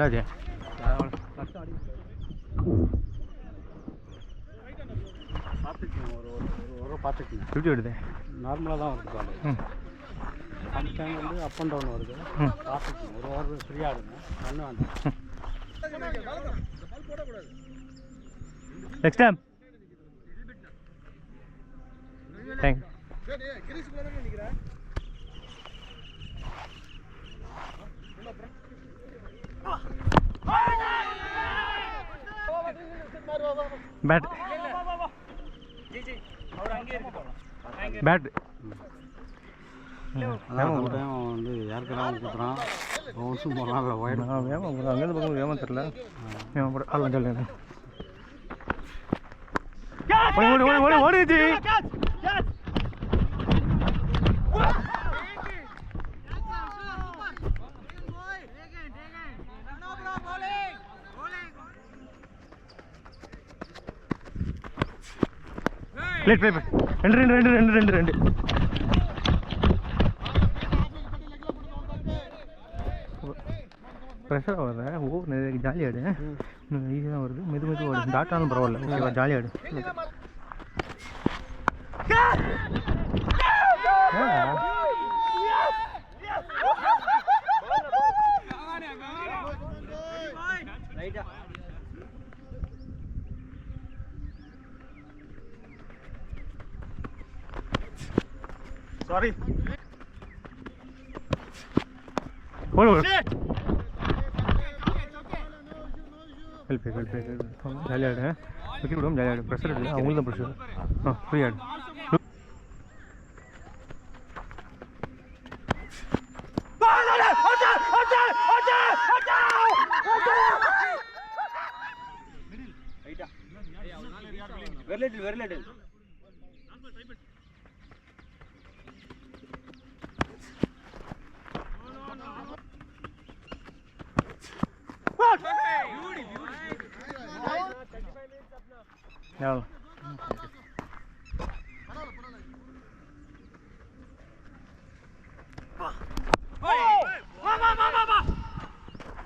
என்னாச்சு பார்த்துக்கணும் ஒரு பார்த்துக்கணும் எப்படி வருது நார்மலாக தான் வருது பால் சம்டைம் வந்து அப் அண்ட் டவுன் வருது பார்த்துக்கணும் ஒரு ஓவர் ஃப்ரீயாக இருங்க ஒன்று வேண்டாம் next time thank bat bat வந்து யாருக்கெல்லாம் கொடுக்குறான் பவுன்ஸும் போடலாம் இல்லை ஒயிட் வேமா அங்கேருந்து பக்கம் வேமா தெரில வேமா போட அதெல்லாம் சொல்லுங்க ஓடிச்சு பிளேட் பிளேட் ரெண்டு ரெண்டு ரெண்டு ரெண்டு ரெண்டு ரெண்டு ப்ரெஷராக வருது ஓ நிறைய ஜாலியாடு ஈஸியாக தான் வருது மெது மெது வருது டாட்டாலும் பரவாயில்ல ஓகேவா ஜாலியாடு சாரி ஹெல்ப் ஜாலியாடு விக்கெட் விடாமல் ஜாலியாடு ப்ரெஷர் இல்லை அவங்களுக்கு தான் ப்ரெஷர் ஃப்ரீ ஆடு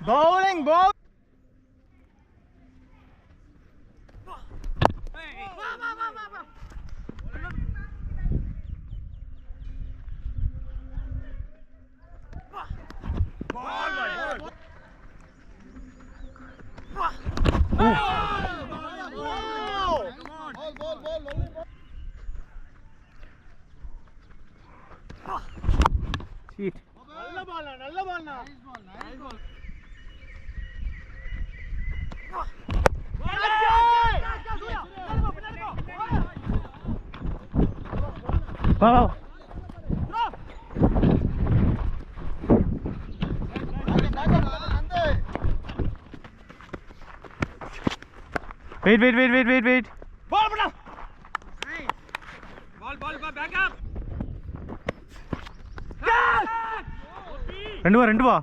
bowling ball cheat நல்ல பால்னா வா வா wait ball bada ball back up ரெண்டு வா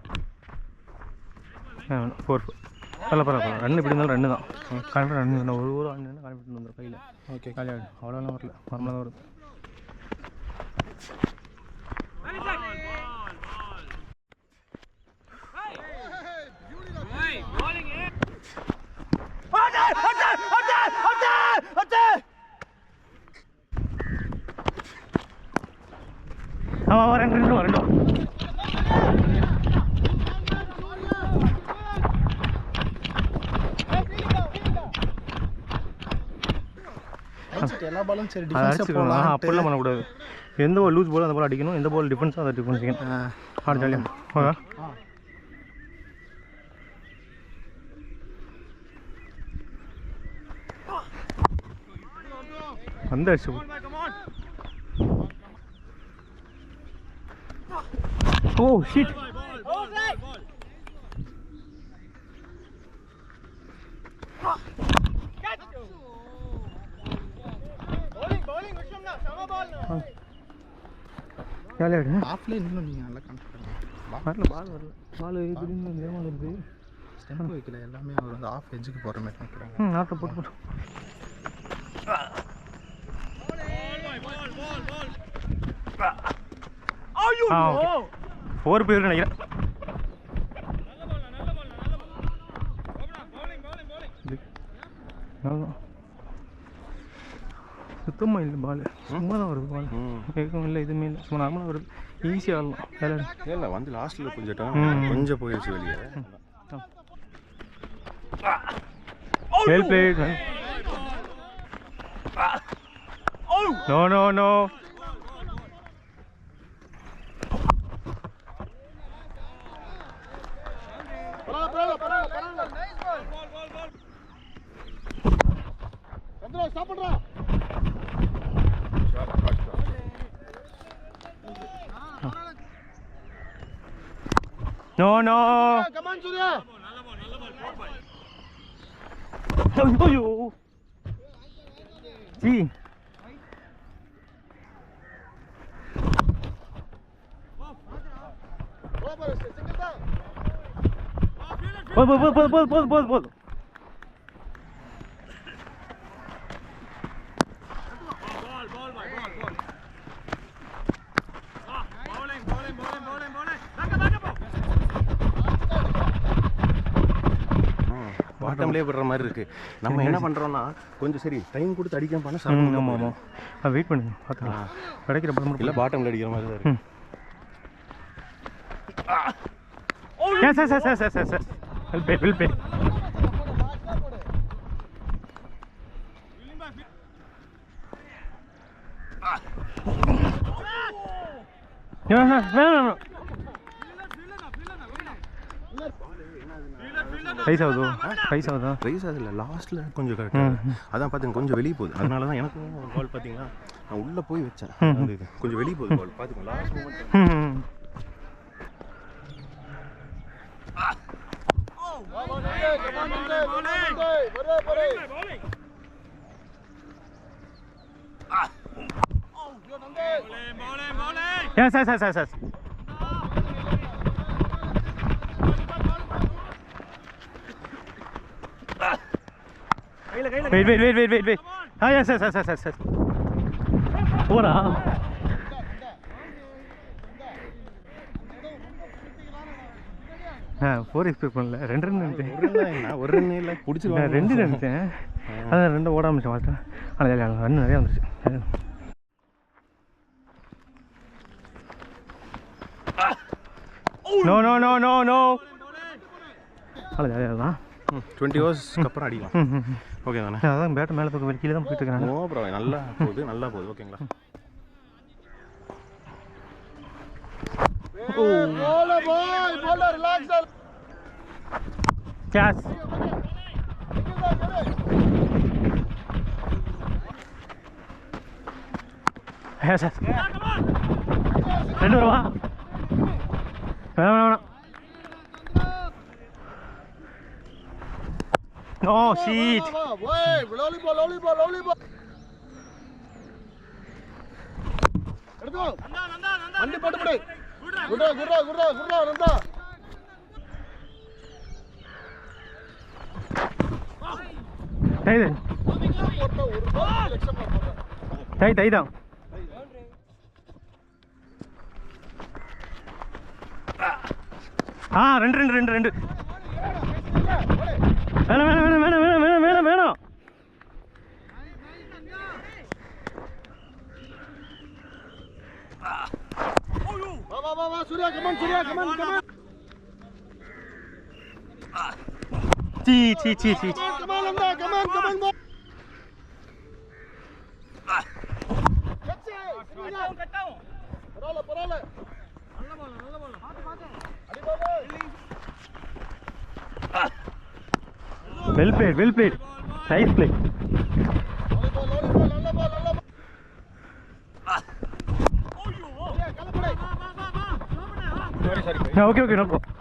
4 பரவாயில்ல ரன் இப்படி இருந்தாலும் ரன்னு தான் கான்ஃபிடன்ட் ரன் ஒரு ஒரு ரன் கான்ஃபிடன்ட் வந்துடும் கையில் ஓகே காலியாடு அவ்வளோலாம் வரல நார்மலாக தான் வரும் ஆமாம் ரெண்டு எல்லா பாலும் சரி டிஃபென்ஸ் போலாம் அப்படிலாம் பண்ணக்கூடாது எந்த பால் லூஸ் பால் அந்த பால் அடிக்கணும் எந்த பால் டிஃபென்ஸோ அதை டிஃபென்ஸ் செய்யணும் ஆடு ஜாலியாக ஓகே வந்தாச்சு ஓ ஷிட் ஜாலியாடு ஆஃப்லைன் இன்னும் நீங்கள் நல்லா கான்ஃபிடன்ட் பால் திடீர்னு வேகமாக இருக்குது ஸ்டெம்ப் வைக்கல எல்லாமே அவர் வந்து ஆஃப் எஜ்ஜுக்கு போகிற மாதிரி நினைக்கிறாங்க ஆஃப் போட்டு ஃபோர் பேர் நினைக்கிறேன் சுத்தமாக இல்லை பால், சும்மா தான் வருது பால், கேட்கவும் இல்லை எதுவுமே இல்லை, சும்மா நார்மலாக வருது, ஈஸியாக ஆடலாம் விளையாடு. இல்லை வந்து லாஸ்ட்டில் கொஞ்சம் போயிடுச்சு வெளியே. Well played, man. No, no, no. No, no. Come on, Surya. ஐயோ ஜி போதும். பாட்டம்லேயே விடுற மாதிரி இருக்கு. நம்ம என்ன பண்ணுறோம்னா கொஞ்சம் சரி டைம் கொடுத்து அடிக்காம பண்ண சார். ஆமாம் ஆமாம், வெயிட் பண்ணுங்க பார்த்துக்கலாம், கிடைக்கிற படம் இல்லை பாட்டமில் அடிக்கிற மாதிரி தான் இருக்கு. சார் வில் பே வேணாம் ரைஸ் ஆகுதா ரைஸ் ஆகுதுல்ல, லாஸ்ட்டில் கொஞ்சம் கரெக்டாக அதான் பார்த்தீங்க கொஞ்சம் வெளியே போகுது. அதனால தான் எனக்கும் பால் பார்த்தீங்கன்னா நான் உள்ளே போய் வச்சேன், அது கொஞ்சம் வெளியே போகுது பால் பார்த்துக்கோங்க. Last moment sir wait. Yes. போடா. ஃபோர் எக்ஸ்பெக்ட் பண்ணல, 2 ரன் நினைச்சேன். ஒரு ரன் இல்லை பிடிச்சிருவாங்க, 2 நினைச்சேன். அதான் 2 ஓட ஆரம்பிச்சேன் பார்த்தேன். ஆனால் ரன் நிறையா வந்துருச்சு. நோ அவ்வளோ ஜாலியாக தான். 20 ஓவர்ஸ்க்கு அப்புறம் அடிக்கலாம். ஓகே தானே? அதான் பேட்டை மேலே பக்கம் கீழே தான் போயிட்டு இருக்காங்க. நோ ப்ராப்ளம், நல்லா போகுது ஓகேங்களா? கேஸ் ரெண்டு வருவா வேணாம். No shit. Volleyball. எடுத்து வண்டி போட்டு போடு. குர்ரா நந்தா. டை தான். ரெண்டு. வேணாம். வா Surya come on. Sea. Come on ball. பரவாயில்ல. நல்ல பால். அடி பால். Well played. Nice play. நல்ல பால். Okay, no problem.